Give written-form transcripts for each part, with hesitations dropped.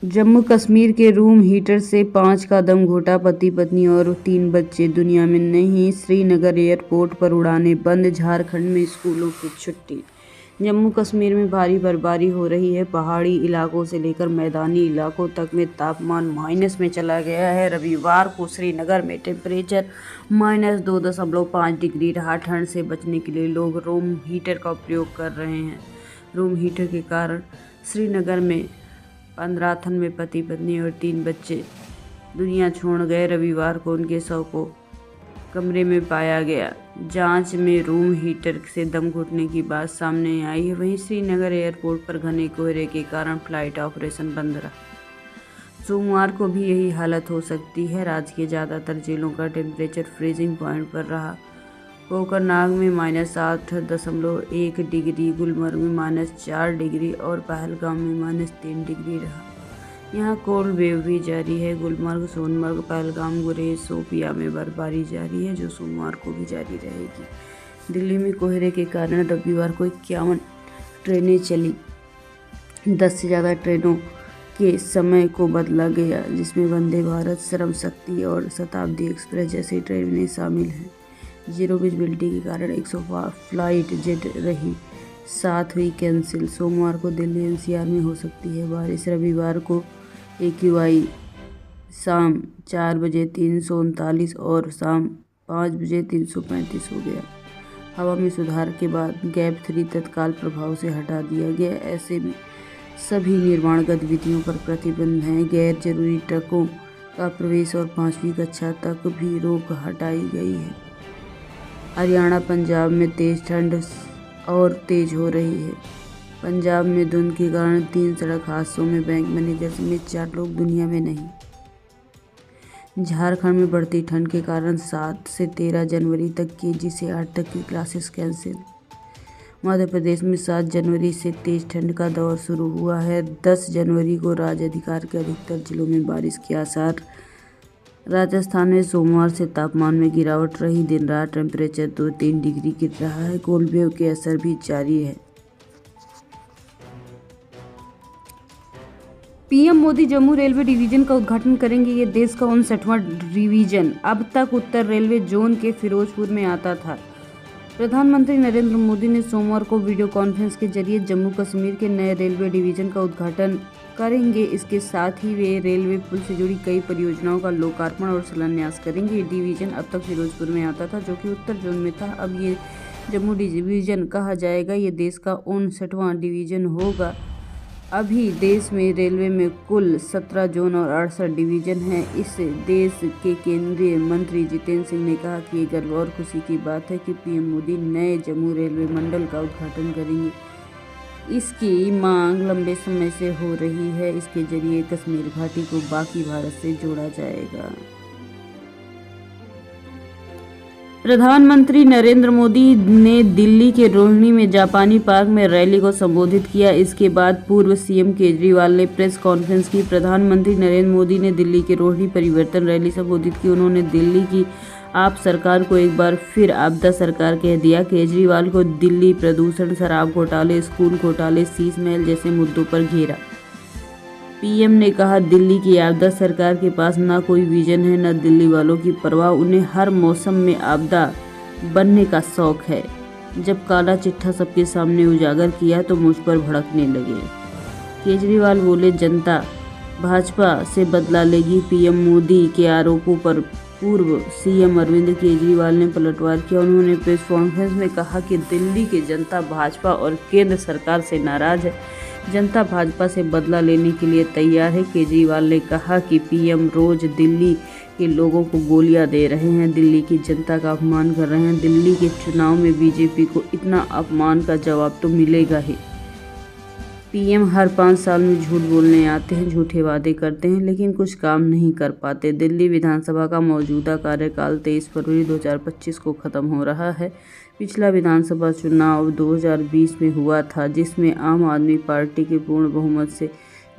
जम्मू कश्मीर के room heater से 5 का दम घोटा, पति पत्नी और 3 बच्चे दुनिया में नहीं। श्रीनगर एयरपोर्ट पर उड़ानें बंद, झारखंड में स्कूलों की छुट्टी। जम्मू कश्मीर में भारी बर्फबारी हो रही है। पहाड़ी इलाकों से लेकर मैदानी इलाकों तक में तापमान माइनस में चला गया है। रविवार को श्रीनगर में टेम्परेचर -2.5 डिग्री रहा। ठंड से बचने के लिए लोग रूम हीटर का उपयोग कर रहे हैं। रूम हीटर के कारण श्रीनगर में 15 में पति पत्नी और 3 बच्चे दुनिया छोड़ गए। रविवार को उनके शव को कमरे में पाया गया। जांच में रूम हीटर से दम घुटने की बात सामने आई है। वहीं श्रीनगर एयरपोर्ट पर घने कोहरे के कारण फ्लाइट ऑपरेशन बंद रहा। सोमवार को भी यही हालत हो सकती है। राज्य के ज़्यादातर जिलों का टेम्परेचर फ्रीजिंग पॉइंट पर रहा। कोकरनाग में -8.1 डिग्री, गुलमर्ग में -4 डिग्री और पहलगाम में -3 डिग्री रहा। यहाँ कोल्ड वेव भी जारी है। गुलमर्ग, सोनमर्ग, पहलगाम, गुरेज, शोपियां में बर्फबारी जारी है, जो सोमवार को भी जारी रहेगी। दिल्ली में कोहरे के कारण रविवार को 51 ट्रेनें चली। 10 से ज़्यादा ट्रेनों के समय को बदला गया, जिसमें वंदे भारत, श्रम शक्ति और शताब्दी एक्सप्रेस जैसी ट्रेनें शामिल हैं। जीरो विजिबिलिटी के कारण 100 फ्लाइट जेट रही, 7 हुई कैंसिल। सोमवार को दिल्ली एनसीआर में हो सकती है बारिश। रविवार को AQI शाम 4 बजे 339 और शाम 5 बजे 335 हो गया। हवा में सुधार के बाद गैप 3 तत्काल प्रभाव से हटा दिया गया। ऐसे में सभी निर्माण गतिविधियों पर प्रतिबंध है। गैर जरूरी ट्रकों का प्रवेश और 5वीं कक्षा तक भी रोक हटाई गई है। हरियाणा, पंजाब में तेज ठंड और तेज हो रही है। पंजाब में धुंध के कारण 3 सड़क हादसों में बैंक मैनेजर समेत 4 लोग दुनिया में नहीं। झारखंड में बढ़ती ठंड के कारण 7 से 13 जनवरी तक KG से 8 तक की क्लासेस कैंसिल। मध्य प्रदेश में 7 जनवरी से तेज ठंड का दौर शुरू हुआ है। 10 जनवरी को राज्य अधिकार के अधिकतर जिलों में बारिश के आसार। राजस्थान में सोमवार से तापमान में गिरावट रही। दिन रात टेम्परेचर 2-3 डिग्री गिर रहा है। कोल्ड वेव के असर भी जारी है। PM Modi Jammu railway division का उद्घाटन करेंगे। ये देश का 59वां डिवीजन अब तक उत्तर रेलवे जोन के फिरोजपुर में आता था। प्रधानमंत्री नरेंद्र मोदी ने सोमवार को वीडियो कॉन्फ्रेंस के जरिए जम्मू कश्मीर के नए रेलवे डिवीजन का उद्घाटन करेंगे। इसके साथ ही वे रेलवे पुल से जुड़ी कई परियोजनाओं का लोकार्पण और शिलान्यास करेंगे। ये डिवीजन अब तक फिरोजपुर में आता था, जो कि उत्तर जोन में था। अब ये जम्मू डिवीजन कहा जाएगा। ये देश का 59वां डिवीजन होगा। अभी देश में रेलवे में कुल 17 जोन और 68 डिवीजन हैं। इस देश के केंद्रीय मंत्री जितेंद्र सिंह ने कहा कि ये गर्व और खुशी की बात है कि पीएम मोदी नए जम्मू रेलवे मंडल का उद्घाटन करेंगे। इसकी मांग लंबे समय से हो रही है। इसके जरिए कश्मीर घाटी को बाकी भारत से जोड़ा जाएगा। प्रधानमंत्री नरेंद्र मोदी ने दिल्ली के रोहिणी में जापानी पार्क में रैली को संबोधित किया। इसके बाद पूर्व सीएम केजरीवाल ने प्रेस कॉन्फ्रेंस की। प्रधानमंत्री नरेंद्र मोदी ने दिल्ली के रोहिणी परिवर्तन रैली संबोधित की। उन्होंने दिल्ली की आप सरकार को एक बार फिर आपदा सरकार कह दिया। केजरीवाल को दिल्ली प्रदूषण, शराब घोटाले, स्कूल घोटाले, शीश महल जैसे मुद्दों पर घेरा। पीएम ने कहा, दिल्ली की आपदा सरकार के पास ना कोई विजन है, न दिल्ली वालों की परवाह। उन्हें हर मौसम में आपदा बनने का शौक है। जब काला चिट्ठा सबके सामने उजागर किया तो मुझ पर भड़कने लगे। केजरीवाल बोले, जनता भाजपा से बदला लेगी। पीएम मोदी के आरोपों पर पूर्व सीएम अरविंद केजरीवाल ने पलटवार किया। उन्होंने प्रेस कॉन्फ्रेंस में कहा कि दिल्ली की जनता भाजपा और केंद्र सरकार से नाराज है। जनता भाजपा से बदला लेने के लिए तैयार है। केजरीवाल ने कहा कि पीएम रोज दिल्ली के लोगों को गोलियां दे रहे हैं, दिल्ली की जनता का अपमान कर रहे हैं। दिल्ली के चुनाव में बीजेपी को इतना अपमान का जवाब तो मिलेगा ही। पीएम हर 5 साल में झूठ बोलने आते हैं, झूठे वादे करते हैं, लेकिन कुछ काम नहीं कर पाते। दिल्ली विधानसभा का मौजूदा कार्यकाल 23 फरवरी 2025 को खत्म हो रहा है। पिछला विधानसभा चुनाव 2020 में हुआ था, जिसमें आम आदमी पार्टी के पूर्ण बहुमत से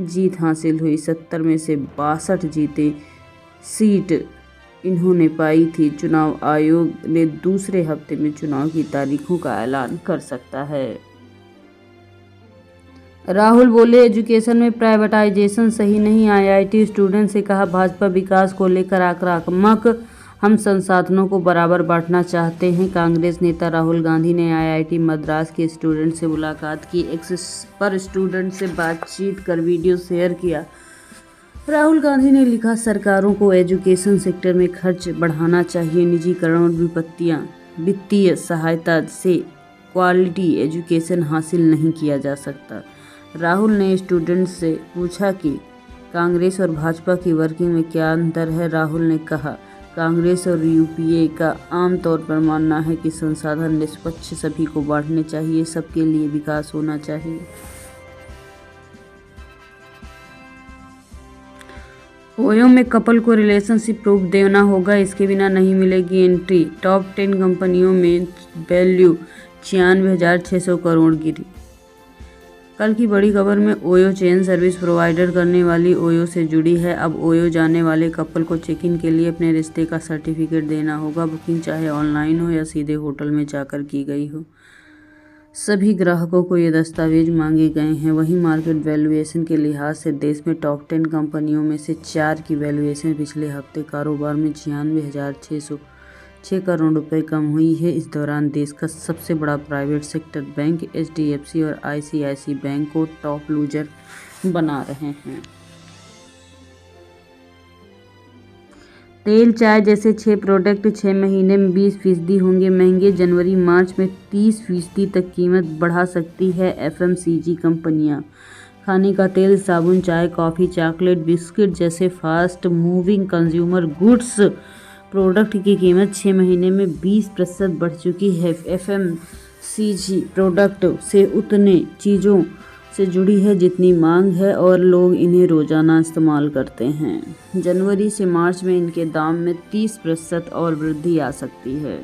जीत हासिल हुई। 70 में से 62 जीते सीट इन्होंने पाई थी। चुनाव आयोग ने दूसरे हफ्ते में चुनाव की तारीखों का ऐलान कर सकता है। राहुल बोले, एजुकेशन में प्राइवेटाइजेशन सही नहीं। आईआईटी स्टूडेंट से कहा, भाजपा विकास को लेकर आक्रामक, हम संसाधनों को बराबर बांटना चाहते हैं। कांग्रेस नेता राहुल गांधी ने आईआईटी मद्रास के स्टूडेंट से मुलाकात की। एक्स पर स्टूडेंट से बातचीत कर वीडियो शेयर किया। राहुल गांधी ने लिखा, सरकारों को एजुकेशन सेक्टर में खर्च बढ़ाना चाहिए। निजीकरण और वित्तीय सहायता से क्वालिटी एजुकेशन हासिल नहीं किया जा सकता। राहुल ने स्टूडेंट्स से पूछा कि कांग्रेस और भाजपा की वर्किंग में क्या अंतर है। राहुल ने कहा, कांग्रेस और यूपीए का आमतौर पर मानना है कि संसाधन निष्पक्ष सभी को बांटने चाहिए, सबके लिए विकास होना चाहिए। ओयो में कपल को रिलेशनशिप प्रूफ देना होगा, इसके बिना नहीं मिलेगी एंट्री। टॉप 10 कंपनियों में वैल्यू 96,600 करोड़ गिरी। कल की बड़ी खबर में ओयो चेन सर्विस प्रोवाइडर करने वाली ओयो से जुड़ी है। अब ओयो जाने वाले कपल को चेक इन के लिए अपने रिश्ते का सर्टिफिकेट देना होगा। बुकिंग चाहे ऑनलाइन हो या सीधे होटल में जाकर की गई हो, सभी ग्राहकों को ये दस्तावेज मांगे गए हैं। वहीं मार्केट वैल्यूएशन के लिहाज से देश में टॉप 10 कंपनियों में से 4 की वैल्यूएशन पिछले हफ्ते कारोबार में 96,606 करोड़ रुपए कम हुई है। इस दौरान देश का सबसे बड़ा प्राइवेट सेक्टर बैंक एचडीएफसी और आईसीआईसी बैंक को टॉप लूजर बना रहे हैं। तेल चाय जैसे 6 प्रोडक्ट 6 महीने में 20% होंगे महंगे। जनवरी मार्च में 30% तक कीमत बढ़ा सकती है एफएमसीजी कंपनियां। खाने का तेल, साबुन, चाय, कॉफ़ी, चॉकलेट, बिस्किट जैसे fast moving consumer goods product की कीमत 6 महीने में 20% बढ़ चुकी है। एफएमसीजी प्रोडक्ट से उतने चीज़ों से जुड़ी है जितनी मांग है और लोग इन्हें रोजाना इस्तेमाल करते हैं। जनवरी से मार्च में इनके दाम में 30% और वृद्धि आ सकती है।